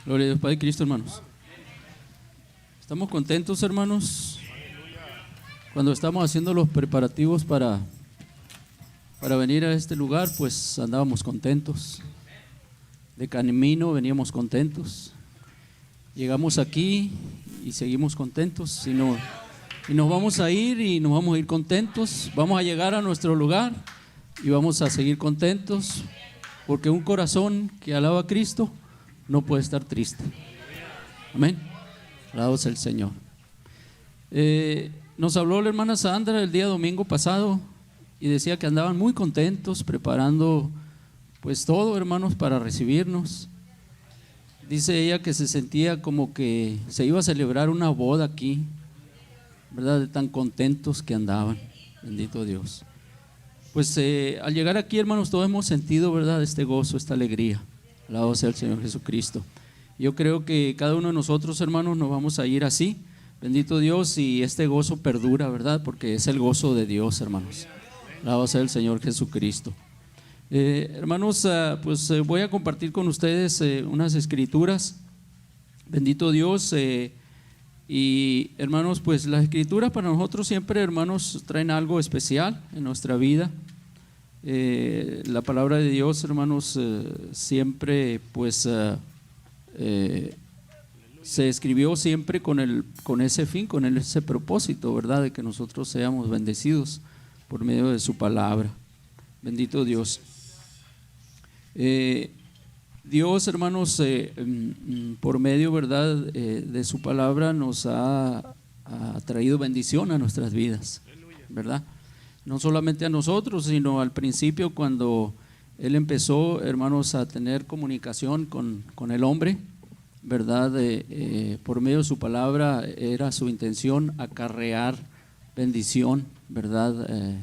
Gloria a Dios, Padre Cristo, hermanos. Estamos contentos, hermanos. Cuando estamos haciendo los preparativos para venir a este lugar, pues andábamos contentos. De camino veníamos contentos. Llegamos aquí y seguimos contentos. Y nos vamos a ir y nos vamos a ir contentos. Vamos a llegar a nuestro lugar y vamos a seguir contentos, porque un corazón que alaba a Cristo no puede estar triste. Amén. Alabado sea el Señor. Nos habló la hermana Sandra el día domingo pasado y decía que andaban muy contentos preparando pues todo, hermanos, para recibirnos. Dice ella que se sentía como que se iba a celebrar una boda aquí, ¿verdad? De tan contentos que andaban. Bendito Dios. Pues al llegar aquí, hermanos, todos hemos sentido, ¿verdad?, este gozo, esta alegría. Alabado sea el Señor Jesucristo. Yo creo que cada uno de nosotros, hermanos, nos vamos a ir así. Bendito Dios, y este gozo perdura, ¿verdad? Porque es el gozo de Dios, hermanos. Alabado sea el Señor Jesucristo. Hermanos, pues voy a compartir con ustedes unas escrituras. Bendito Dios. Y hermanos, pues las escrituras para nosotros siempre, hermanos, traen algo especial en nuestra vida. La palabra de Dios, hermanos, siempre pues se escribió siempre con ese fin, con ese propósito, ¿verdad? De que nosotros seamos bendecidos por medio de su palabra. Bendito Dios. Dios, hermanos, por medio, ¿verdad?, de su palabra nos ha traído bendición a nuestras vidas, ¿verdad? No solamente a nosotros, sino al principio cuando Él empezó, hermanos, a tener comunicación con el hombre, ¿verdad? Por medio de su palabra era su intención acarrear bendición, ¿verdad?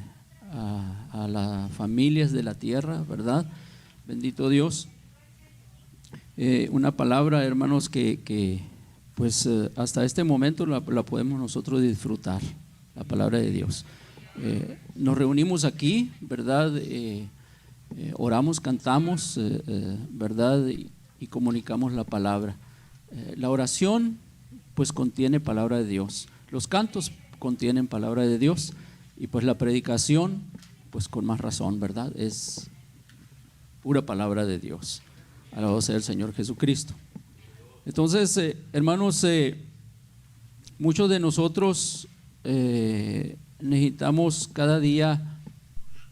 A las familias de la tierra, ¿verdad? Bendito Dios. Una palabra, hermanos, que pues hasta este momento la podemos nosotros disfrutar, la palabra de Dios. Nos reunimos aquí, ¿verdad? Oramos, cantamos, ¿verdad? Y comunicamos la palabra. La oración pues contiene palabra de Dios, los cantos contienen palabra de Dios, y pues la predicación pues con más razón, ¿verdad? Es pura palabra de Dios. Alabado sea el Señor Jesucristo. Entonces, hermanos, muchos de nosotros necesitamos cada día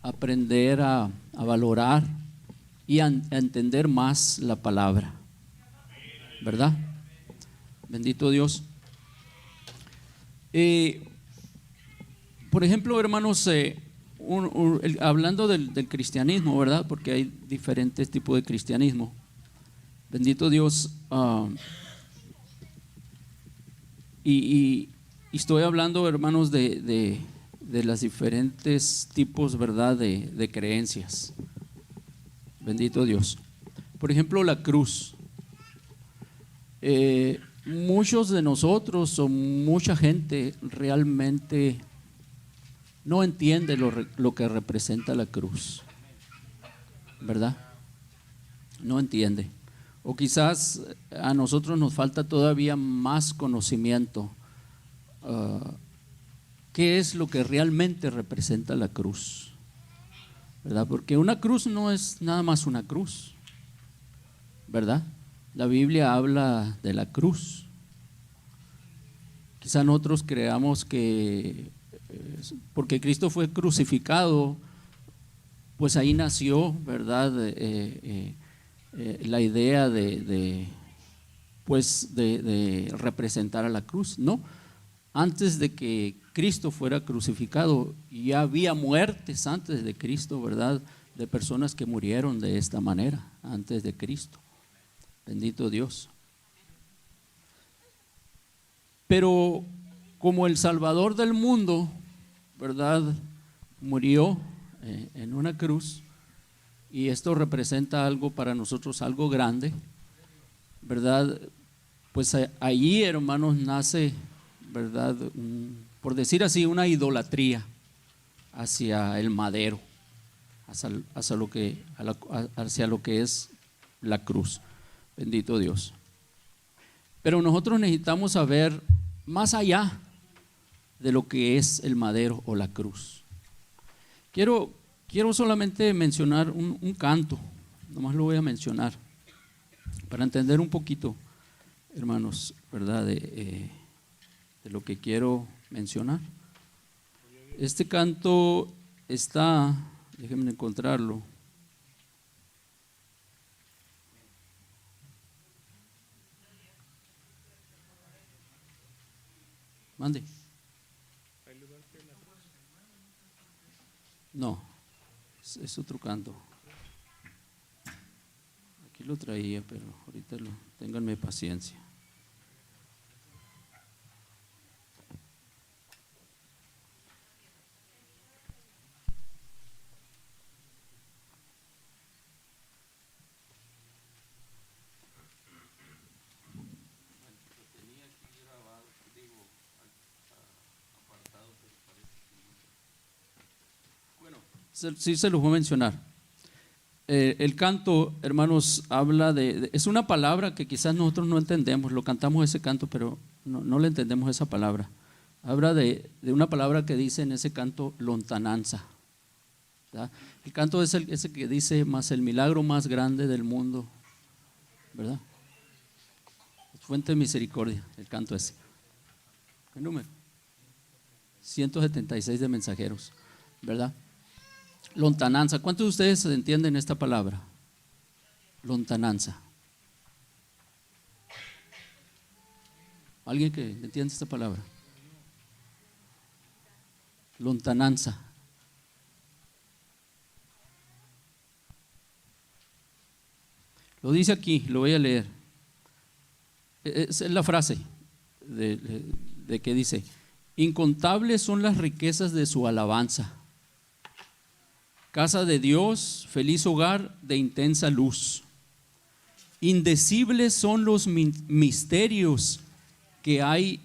aprender a valorar y a entender más la palabra, ¿verdad? Bendito Dios. Por ejemplo, hermanos, hablando del cristianismo, ¿verdad? Porque hay diferentes tipos de cristianismo. Bendito Dios. Y estoy hablando, hermanos, de los diferentes tipos, ¿verdad?, de creencias. Bendito Dios. Por ejemplo, la cruz. Muchos de nosotros o mucha gente realmente no entiende lo que representa la cruz, ¿verdad? No entiende. O quizás a nosotros nos falta todavía más conocimiento. ¿Qué es lo que realmente representa la cruz? ¿Verdad? Porque una cruz no es nada más una cruz, ¿verdad? La Biblia habla de la cruz. Quizá nosotros creamos que porque Cristo fue crucificado, pues ahí nació, ¿verdad?, la idea de representar a la cruz. No, antes de que Cristo fuera crucificado ya había muertes antes de Cristo, ¿verdad?, de personas que murieron de esta manera antes de Cristo. Bendito Dios. Pero como el Salvador del mundo, ¿verdad?, murió en una cruz, y esto representa algo para nosotros, algo grande, ¿verdad? Pues allí, hermanos, nace, ¿verdad?, por decir así, una idolatría hacia el madero, hacia lo que es la cruz. Bendito Dios. Pero nosotros necesitamos saber más allá de lo que es el madero o la cruz. Quiero solamente mencionar un canto, nomás lo voy a mencionar, para entender un poquito, hermanos, ¿verdad? De lo que quiero mencionar. Este canto está, déjenme encontrarlo. Mande. No, es otro canto. Aquí lo traía, pero ahorita ténganme paciencia. Sí, se los voy a mencionar. El canto, hermanos, habla es una palabra que quizás nosotros no entendemos, lo cantamos ese canto, pero no le entendemos esa palabra. Habla de una palabra que dice en ese canto, lontananza, ¿verdad? El canto es ese que dice, más el milagro más grande del mundo, ¿verdad? Fuente de misericordia, el canto ese. ¿Qué número? 176 de mensajeros, ¿verdad? Lontananza. ¿Cuántos de ustedes entienden esta palabra? Lontananza. ¿Alguien que entiende esta palabra? Lontananza. Lo dice aquí, lo voy a leer. Es la frase de que dice: incontables son las riquezas de su alabanza. Casa de Dios, feliz hogar de intensa luz. Indecibles son los misterios que hay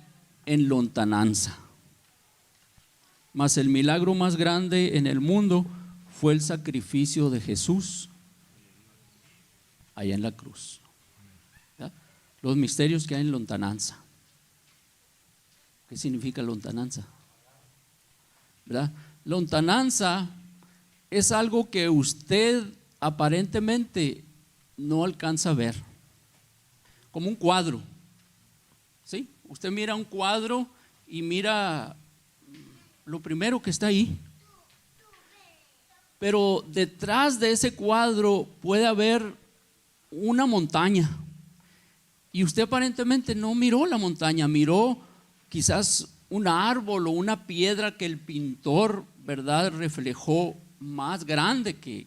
en lontananza. Mas el milagro más grande en el mundo fue el sacrificio de Jesús allá en la cruz. ¿Ya? Los misterios que hay en lontananza. ¿Qué significa lontananza? ¿Verdad? Lontananza es algo que usted aparentemente no alcanza a ver, como un cuadro, ¿sí? Usted mira un cuadro y mira lo primero que está ahí, pero detrás de ese cuadro puede haber una montaña y usted aparentemente no miró la montaña, miró quizás un árbol o una piedra que el pintor, ¿verdad?, reflejó más grande que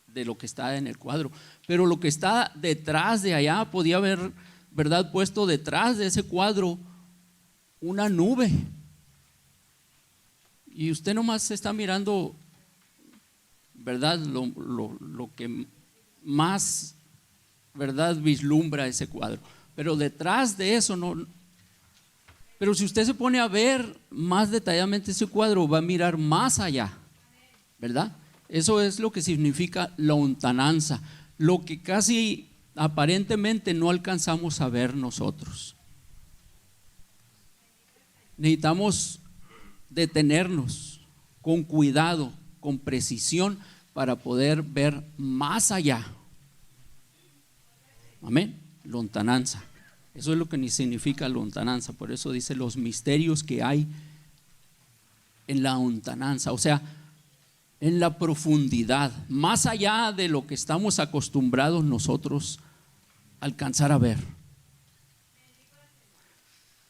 de lo que está en el cuadro, pero lo que está detrás de allá, podía haber, ¿verdad?, puesto detrás de ese cuadro una nube y usted nomás está mirando, ¿verdad?, lo que más, ¿verdad?, vislumbra ese cuadro, pero detrás de eso no. Pero si usted se pone a ver más detalladamente ese cuadro, va a mirar más allá, ¿verdad? Eso es lo que significa lontananza, lo que casi aparentemente no alcanzamos a ver nosotros. Necesitamos detenernos con cuidado, con precisión, para poder ver más allá. Amén. Lontananza. Eso es lo que significa lontananza. Por eso dice los misterios que hay en la lontananza, o sea, en la profundidad, más allá de lo que estamos acostumbrados nosotros a alcanzar a ver.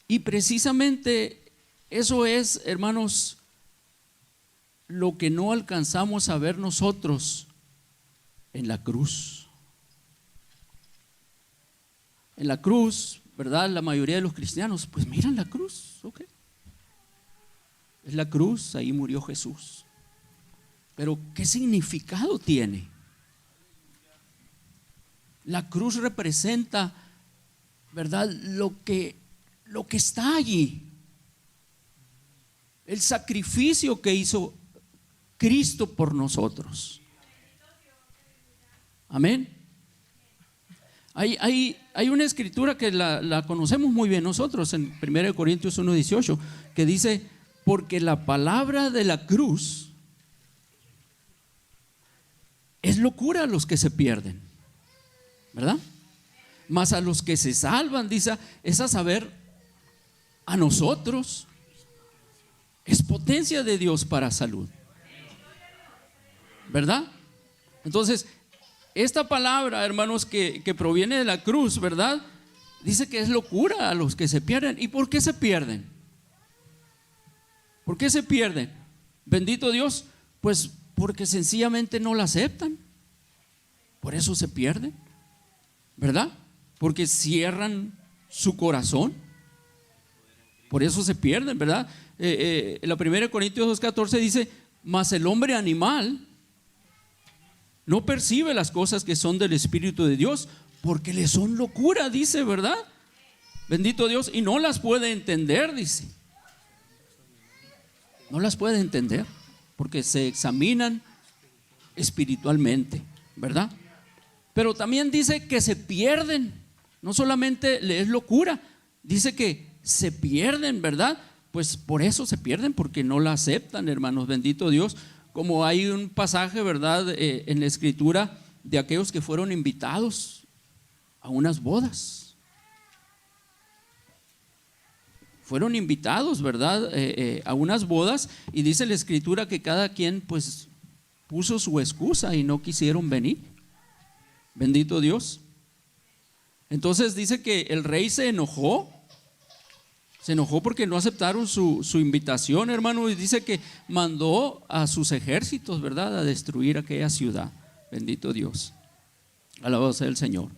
Y precisamente eso es, hermanos, lo que no alcanzamos a ver nosotros en la cruz. En la cruz, ¿verdad? La mayoría de los cristianos, pues miran la cruz, ok. Es la cruz, ahí murió Jesús. Pero ¿qué significado tiene? La cruz representa, ¿verdad?, lo que está allí. El sacrificio que hizo Cristo por nosotros. Amén. Hay una escritura que la conocemos muy bien nosotros en 1 Corintios 1:18, que dice: porque la palabra de la cruz es locura a los que se pierden, ¿verdad? Mas a los que se salvan, dice, es a saber, a nosotros, es potencia de Dios para salud, ¿verdad? Entonces, esta palabra, hermanos, que proviene de la cruz, ¿verdad? Dice que es locura a los que se pierden. ¿Y por qué se pierden? ¿Por qué se pierden? Bendito Dios, pues porque sencillamente no la aceptan. Por eso se pierden, ¿verdad? Porque cierran su corazón. Por eso se pierden, ¿verdad? La 1 Corintios 2:14 dice: mas el hombre animal no percibe las cosas que son del Espíritu de Dios, porque le son locura, dice, ¿verdad? Bendito Dios, y no las puede entender, dice. No las puede entender, porque se examinan espiritualmente, ¿verdad? Pero también dice que se pierden. No solamente le es locura, dice que se pierden, ¿verdad? Pues por eso se pierden, porque no la aceptan, hermanos, bendito Dios. Como hay un pasaje, ¿verdad?, en la escritura de aquellos que fueron invitados a unas bodas. Fueron invitados, ¿verdad?, a unas bodas, y dice la escritura que cada quien pues puso su excusa y no quisieron venir. Bendito Dios. Entonces dice que el rey se enojó porque no aceptaron su invitación, hermano, y dice que mandó a sus ejércitos, ¿verdad?, a destruir aquella ciudad. Bendito Dios. Alabado sea el Señor.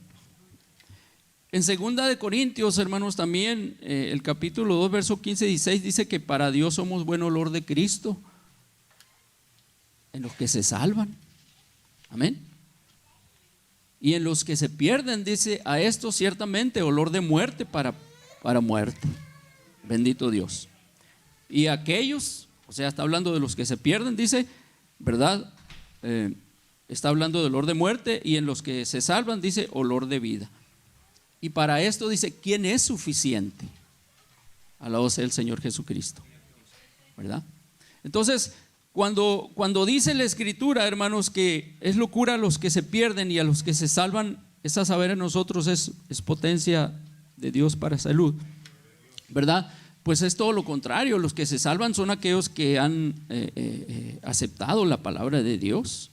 En 2 Corintios, hermanos, también el capítulo 2, verso 15 y 16 dice que para Dios somos buen olor de Cristo en los que se salvan. Amén. Y en los que se pierden, dice, a estos ciertamente olor de muerte para muerte. Bendito Dios. Y aquellos, o sea, está hablando de los que se pierden, dice, ¿verdad? Está hablando de olor de muerte, y en los que se salvan, dice, olor de vida. Y para esto dice, ¿quién es suficiente? Alabado sea el Señor Jesucristo, ¿verdad? Entonces, cuando dice la escritura, hermanos, que es locura a los que se pierden y a los que se salvan, es a saber, en nosotros es potencia de Dios para salud, ¿verdad? Pues es todo lo contrario. Los que se salvan son aquellos que han aceptado la palabra de Dios.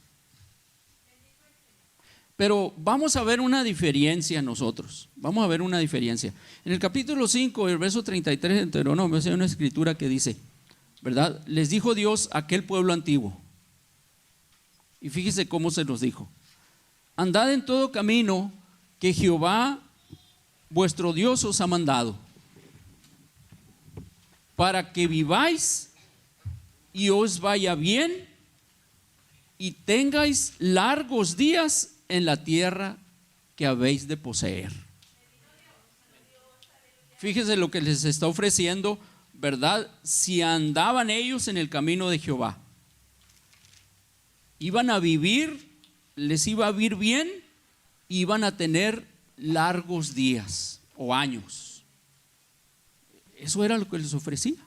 Pero vamos a ver una diferencia nosotros. Vamos a ver una diferencia. En el capítulo 5, el verso 33 de Deuteronomio, hay una escritura que dice, ¿verdad? Les dijo Dios a aquel pueblo antiguo. Y fíjese cómo se los dijo: andad en todo camino que Jehová vuestro Dios os ha mandado, para que viváis y os vaya bien y tengáis largos días en la tierra que habéis de poseer. Fíjense lo que les está ofreciendo, ¿verdad? Si andaban ellos en el camino de Jehová, iban a vivir, les iba a ir bien, iban a tener largos días o años. Eso era lo que les ofrecía,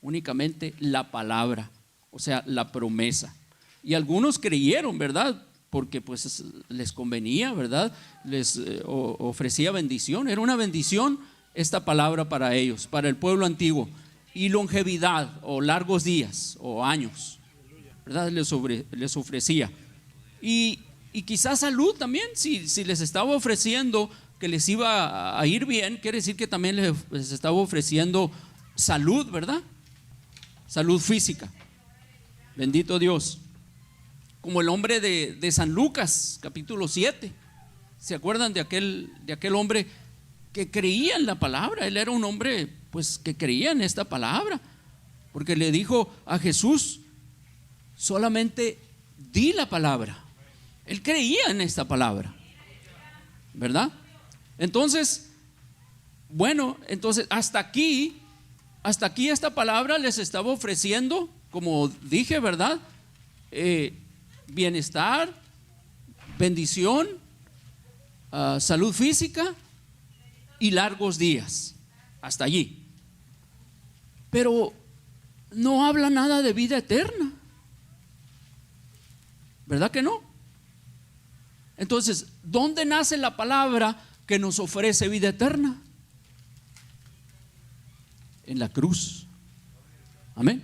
únicamente la palabra, o sea, la promesa. Y algunos creyeron, ¿verdad? Porque pues les convenía, ¿verdad? Les ofrecía bendición. Era una bendición esta palabra para ellos, para el pueblo antiguo. Y longevidad o largos días o años, ¿verdad? Les ofrecía. Y quizás salud también. Si les estaba ofreciendo que les iba a ir bien, quiere decir que también les estaba ofreciendo salud, ¿verdad? Salud física. Bendito Dios. Como el hombre de San Lucas, capítulo 7. ¿Se acuerdan de aquel hombre que creía en la palabra? Él era un hombre pues que creía en esta palabra, porque le dijo a Jesús: solamente di la palabra. Él creía en esta palabra, ¿verdad? Entonces, bueno, entonces hasta aquí esta palabra les estaba ofreciendo, como dije, ¿verdad? Bienestar, bendición, salud física y largos días. Hasta allí. Pero no habla nada de vida eterna. ¿Verdad que no? Entonces, ¿dónde nace la palabra que nos ofrece vida eterna? En la cruz. Amén.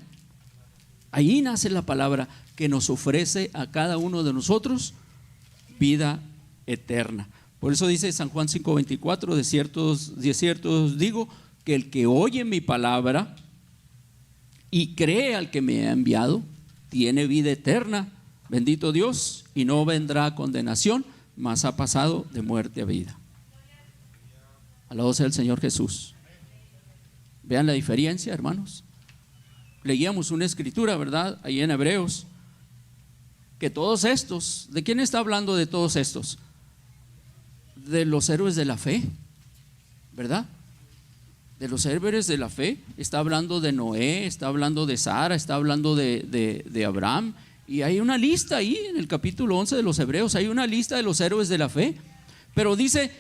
Ahí nace la palabra que nos ofrece a cada uno de nosotros vida eterna. Por eso dice San Juan 5:24, de cierto os digo que el que oye mi palabra y cree al que me ha enviado tiene vida eterna, bendito Dios, y no vendrá a condenación, mas ha pasado de muerte a vida. Alabado sea el Señor Jesús. Vean la diferencia, hermanos. Leíamos una escritura, ¿verdad? Ahí en Hebreos, que todos estos, ¿de quién está hablando de todos estos? De los héroes de la fe, ¿verdad? De los héroes de la fe. Está hablando de Noé, está hablando de Sara, está hablando de Abraham. Y hay una lista ahí en el capítulo 11 de los Hebreos, hay una lista de los héroes de la fe. Pero dice,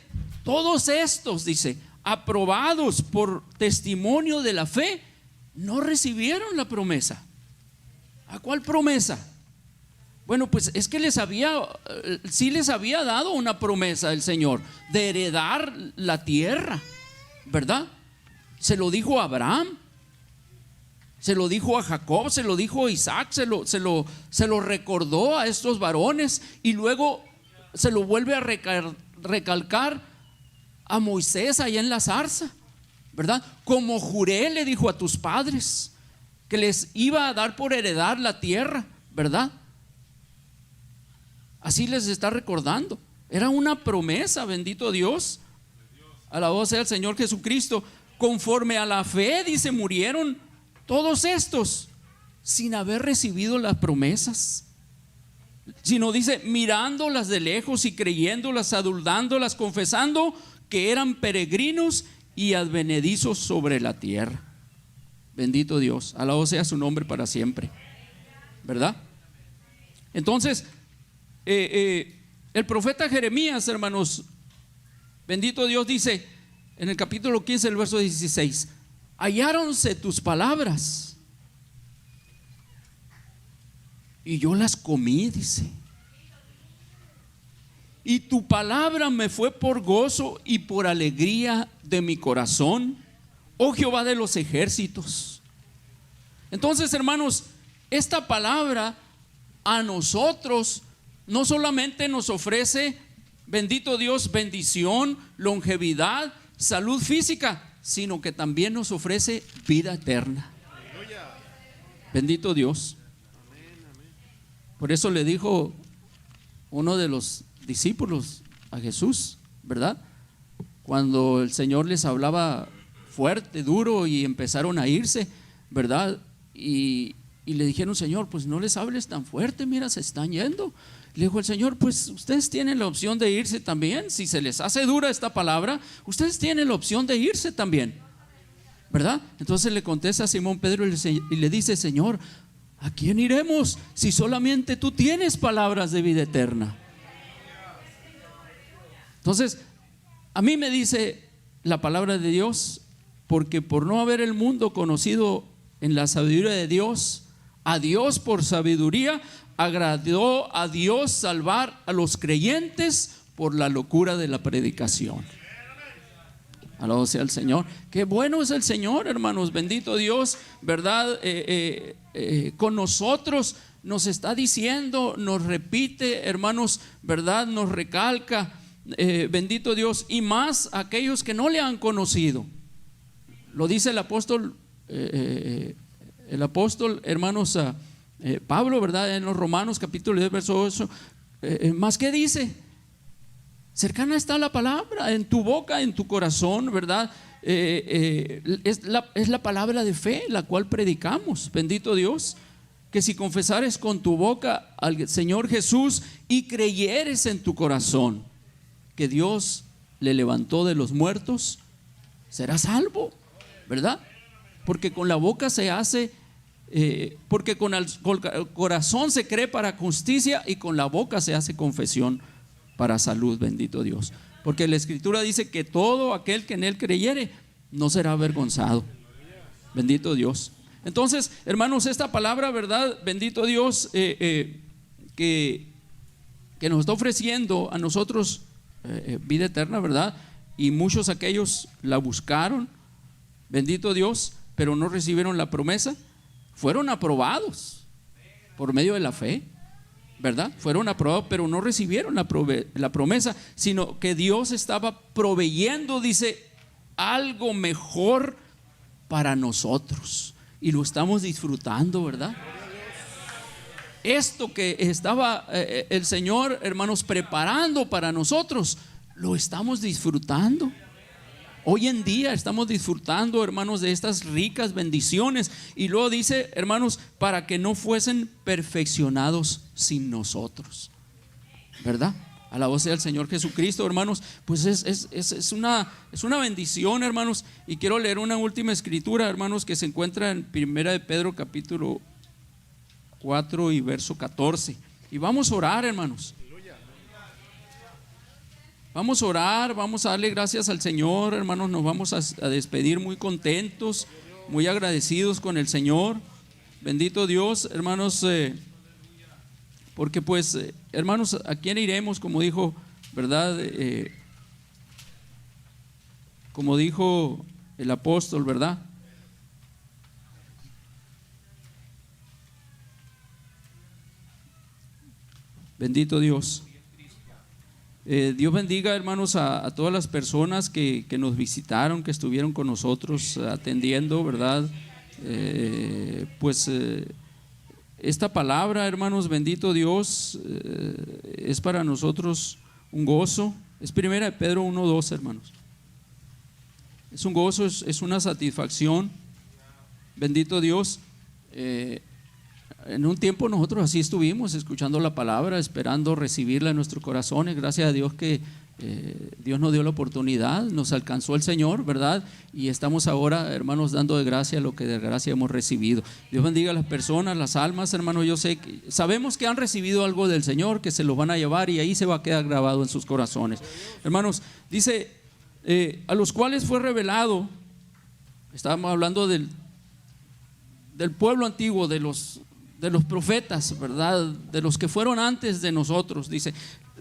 todos estos, dice, aprobados por testimonio de la fe, no recibieron la promesa. ¿A cuál promesa? Bueno, pues es que sí les había dado una promesa el Señor de heredar la tierra, ¿verdad? Se lo dijo a Abraham, se lo dijo a Jacob, se lo dijo a Isaac, se lo recordó a estos varones, y luego se lo vuelve a recalcar a Moisés allá en la zarza, ¿verdad? Como juré, le dijo a tus padres que les iba a dar por heredar la tierra, ¿verdad? Así les está recordando. Era una promesa, bendito Dios. Alabado sea el Señor Jesucristo. Conforme a la fe, dice, murieron todos estos sin haber recibido las promesas, sino dice, mirándolas de lejos y creyéndolas, adulándolas, confesando que eran peregrinos y advenedizos sobre la tierra. Bendito Dios, alabado sea su nombre para siempre, ¿verdad? Entonces, el profeta Jeremías, hermanos, bendito Dios, dice en el capítulo 15, el verso 16: halláronse tus palabras y yo las comí, dice, y tu palabra me fue por gozo y por alegría de mi corazón, oh Jehová de los ejércitos. Entonces, hermanos, esta palabra a nosotros no solamente nos ofrece, bendito Dios, bendición, longevidad, salud física, sino que también nos ofrece vida eterna. Bendito Dios. Por eso le dijo uno de los discípulos a Jesús, ¿verdad? Cuando el Señor les hablaba fuerte, duro, y empezaron a irse, ¿verdad? Y le dijeron: Señor, pues no les hables tan fuerte, mira, se están yendo. Le dijo el Señor: pues ustedes tienen la opción de irse también. Si se les hace dura esta palabra, ustedes tienen la opción de irse también, ¿verdad? Entonces le contesta a Simón Pedro y le dice: Señor, ¿a quién iremos si solamente tú tienes palabras de vida eterna? Entonces, a mí me dice la palabra de Dios, porque por no haber el mundo conocido en la sabiduría de Dios, a Dios por sabiduría agradó a Dios salvar a los creyentes por la locura de la predicación. Alabado sea el Señor. Qué bueno es el Señor, hermanos, bendito Dios, ¿verdad? Con nosotros nos está diciendo, nos repite, hermanos, ¿verdad? Nos recalca, bendito Dios, y más aquellos que no le han conocido. Lo dice el apóstol, hermanos, Pablo, ¿verdad? En los Romanos capítulo 10 verso 8, más que dice: cercana está la palabra en tu boca, en tu corazón, ¿verdad? Es la palabra de fe la cual predicamos, bendito Dios, que si confesares con tu boca al Señor Jesús y creyeres en tu corazón que Dios le levantó de los muertos, serás salvo, ¿verdad? Porque con la boca se hace, porque con el corazón se cree para justicia y con la boca se hace confesión para salud, bendito Dios. porque la Escritura dice que todo aquel que en Él creyere no será avergonzado. Bendito Dios. Entonces, hermanos, esta palabra, ¿verdad? Bendito Dios, que nos está ofreciendo a nosotros vida eterna, ¿verdad? Y muchos aquellos la buscaron, bendito Dios, pero no recibieron la promesa. Fueron aprobados por medio de la fe, ¿verdad? Fueron aprobados, pero no recibieron la promesa, sino que Dios estaba proveyendo, dice, algo mejor para nosotros, y lo estamos disfrutando, ¿verdad? Esto que estaba el Señor, hermanos, preparando para nosotros, lo estamos disfrutando. Hoy en día estamos disfrutando, hermanos, de estas ricas bendiciones. Y luego dice, hermanos, para que no fuesen perfeccionados sin nosotros, ¿verdad? Alabado sea el Señor Jesucristo, hermanos. Pues es una bendición, hermanos. Y quiero leer una última escritura, hermanos, que se encuentra en Primera de Pedro capítulo 4 y verso 14. Y vamos a orar, hermanos. Vamos a orar, vamos a darle gracias al Señor, hermanos. Nos vamos a despedir muy contentos, muy agradecidos con el Señor. Bendito Dios, hermanos, porque pues, hermanos, ¿a quién iremos? Como dijo, ¿verdad? Como dijo el apóstol, ¿verdad? Bendito Dios. Dios bendiga, hermanos, a todas las personas que nos visitaron, que estuvieron con nosotros atendiendo, ¿verdad? Esta palabra, hermanos, bendito Dios, es para nosotros un gozo. Es Primera de Pedro 1:2, hermanos. Es un gozo, es una satisfacción. Bendito Dios. En un tiempo nosotros así estuvimos escuchando la palabra, esperando recibirla en nuestros corazones. Gracias a Dios que Dios nos dio la oportunidad, nos alcanzó el Señor, ¿verdad? Y estamos ahora, hermanos, dando de gracia lo que de gracia hemos recibido. Dios bendiga a las personas, las almas, hermanos. Yo sé que sabemos que han recibido algo del Señor, que se los van a llevar y ahí se va a quedar grabado en sus corazones. Hermanos, dice, a los cuales fue revelado, estábamos hablando del pueblo antiguo, de los profetas, ¿verdad? De los que fueron antes de nosotros. Dice,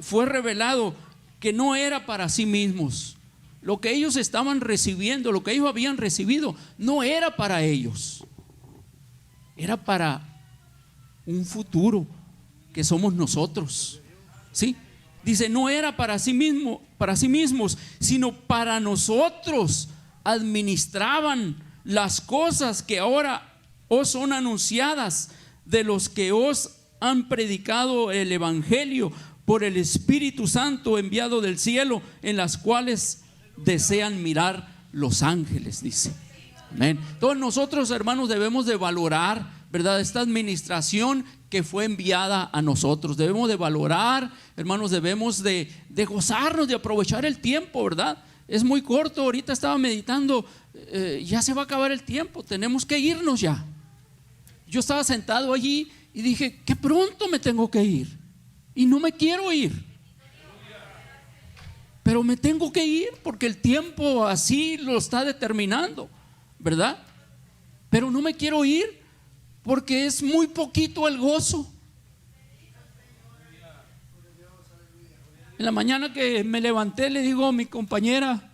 fue revelado que no era para sí mismos. Lo que ellos estaban recibiendo, lo que ellos habían recibido, no era para ellos. Era para un futuro que somos nosotros. ¿Sí? Dice, no era para sí mismos, sino para nosotros. Administraban las cosas que ahora os son anunciadas, de los que os han predicado el evangelio por el Espíritu Santo enviado del cielo, en las cuales desean mirar los ángeles, dice. Amén. Todos nosotros, hermanos, debemos de valorar, ¿verdad?, esta administración que fue enviada a nosotros. Debemos de valorar, hermanos, debemos de gozarnos, de aprovechar el tiempo, ¿verdad? Es muy corto. Ahorita estaba meditando, ya se va a acabar el tiempo, tenemos que irnos ya. Yo estaba sentado allí y dije, qué pronto me tengo que ir. Y no me quiero ir, pero me tengo que ir porque el tiempo así lo está determinando, ¿verdad? Pero no me quiero ir porque es muy poquito el gozo. En la mañana que me levanté le digo a mi compañera,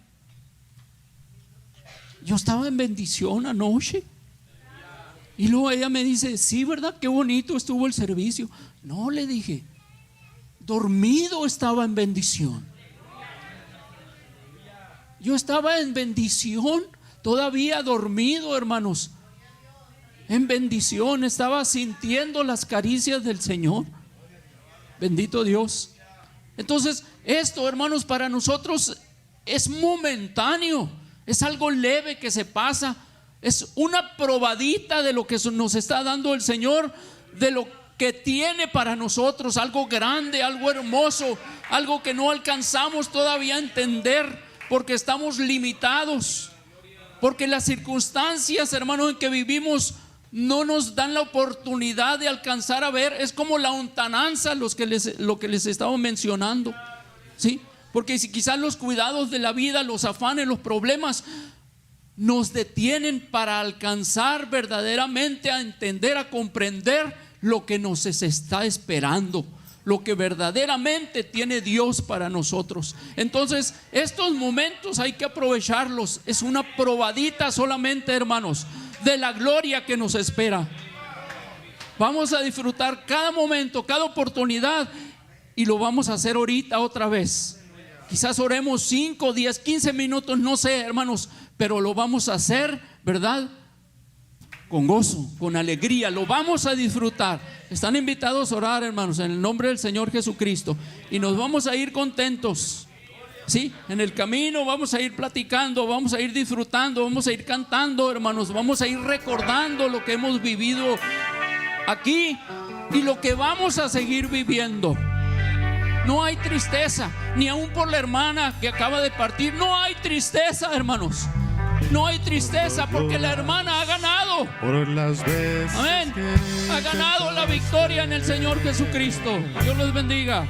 yo estaba en bendición anoche. Y luego ella me dice, sí, ¿verdad? Qué bonito estuvo el servicio. No, le dije, dormido estaba en bendición. Yo estaba en bendición, todavía dormido, hermanos. En bendición, estaba sintiendo las caricias del Señor. Bendito Dios. Entonces, esto, hermanos, para nosotros es momentáneo, es algo leve que se pasa. Es una probadita de lo que nos está dando el Señor, de lo que tiene para nosotros, algo grande, algo hermoso, algo que no alcanzamos todavía a entender porque estamos limitados, porque las circunstancias, hermanos, en que vivimos no nos dan la oportunidad de alcanzar a ver. Es como la lontananza, lo que les estaba mencionando, ¿sí? Porque si quizás los cuidados de la vida, los afanes, los problemas nos detienen para alcanzar verdaderamente a entender, a comprender lo que nos está esperando, lo que verdaderamente tiene Dios para nosotros. Entonces, estos momentos hay que aprovecharlos. Es una probadita solamente, hermanos, de la gloria que nos espera. Vamos a disfrutar cada momento, cada oportunidad, y lo vamos a hacer ahorita otra vez. Quizás oremos 5, 10, 15 minutos, no sé, hermanos, pero lo vamos a hacer, ¿verdad? Con gozo, con alegría, lo vamos a disfrutar. Están invitados a orar, hermanos, en el nombre del Señor Jesucristo. Y nos vamos a ir contentos, ¿sí? En el camino vamos a ir platicando, vamos a ir disfrutando, vamos a ir cantando, hermanos. Vamos a ir recordando lo que hemos vivido aquí y lo que vamos a seguir viviendo. No hay tristeza, ni aún por la hermana que acaba de partir. No hay tristeza, hermanos. No hay tristeza porque la hermana ha ganado. Por las veces, amén, ha ganado la victoria en el Señor Jesucristo. Dios los bendiga.